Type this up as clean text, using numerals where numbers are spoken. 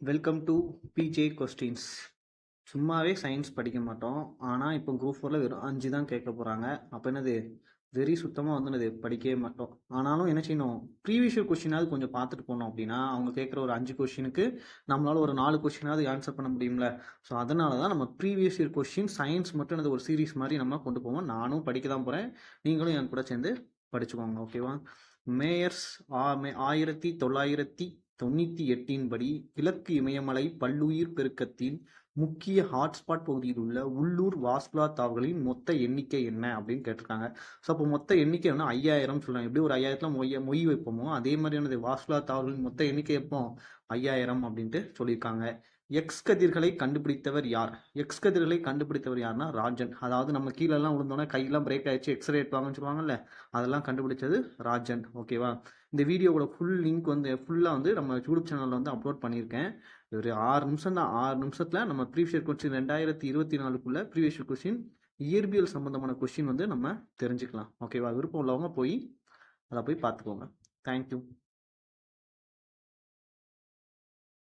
Welcome to BJ questions. சும்மாவே science படிக்க மாட்டோம். ஆனால் இப்போ குரூப் 4ல் வெறும் 5 தான் கேட்க போகிறாங்க. அப்போ என்னது வெரி சுத்தமாக வந்து என்னது படிக்கவே மாட்டோம். ஆனாலும் என்ன செய்யணும், ப்ரீவியஸ் இயர் கொஸ்டினாவது கொஞ்சம் பார்த்துட்டு போனோம் அப்படின்னா அவங்க கேட்குற ஒரு 5 கொஸ்டினுக்கு நம்மளால் ஒரு 4 கொஸ்டினாவது ஆன்சர் பண்ண முடியும்ல. ஸோ அதனால தான் நம்ம ப்ரீவியஸ் இயர் கொஸ்டின் சயின்ஸ் மட்டும் என்னது ஒரு சீரீஸ் மாதிரி நம்ம கொண்டு போவோம். நானும் படிக்க தான் போகிறேன், நீங்களும் என் கூட சேர்ந்து படிச்சுக்கோங்க. ஓகேவா? மேயர்ஸ் 1998 படி கிழக்கு இமயமலை பல்லுயிர் பெருக்கத்தின் முக்கிய ஹாட்ஸ்பாட் பகுதியில் உள்ள உள்ளூர் வாஸ்குலா தாவல்களின் மொத்த எண்ணிக்கை என்ன அப்படின்னு கேட்டிருக்காங்க. ஸோ அப்போ மொத்த எண்ணிக்கை வந்து 5000 சொல்லுவாங்க. எப்படி ஒரு 5000 மொய் வைப்போமோ அதே மாதிரியானது வாஸ்குலா தாவல்களின் மொத்த எண்ணிக்கை எப்போ 5000 அப்படின்ட்டு சொல்லியிருக்காங்க. எக்ஸ் கதிர்களை கண்டுபிடித்தவர் யார்? எக்ஸ் கதிர்களை கண்டுபிடித்தவர் யாருன்னா ராஜன். அதாவது நம்ம கீழெல்லாம் விழுந்தோன்னா கையெல்லாம் பிரேக் ஆயிடுச்சு, எக்ஸ்ரே எடுப்பாங்கன்னு சொல்லுவாங்கல்ல, அதெல்லாம் கண்டுபிடிச்சது ராஜன். ஓகேவா? இந்த வீடியோவோட ஃபுல் லிங்க் வந்து ஃபுல்லாக வந்து நம்ம யூடியூப் சேனலில் வந்து அப்லோட் பண்ணியிருக்கேன். ஒரு 6 நிமிஷம் தான். 6 நிமிஷத்தில் நம்ம ப்ரீவியஸ் கொஸ்டின் 2024க்குள்ள ப்ரீவியஸ் கொஸ்டின் இயற்பியல் சம்பந்தமான கொஸ்டின் வந்து நம்ம தெரிஞ்சுக்கலாம். ஓகேவா? விருப்பம் உள்ளவங்க போய் அதை போய் பார்த்துக்கோங்க. தேங்க்யூ.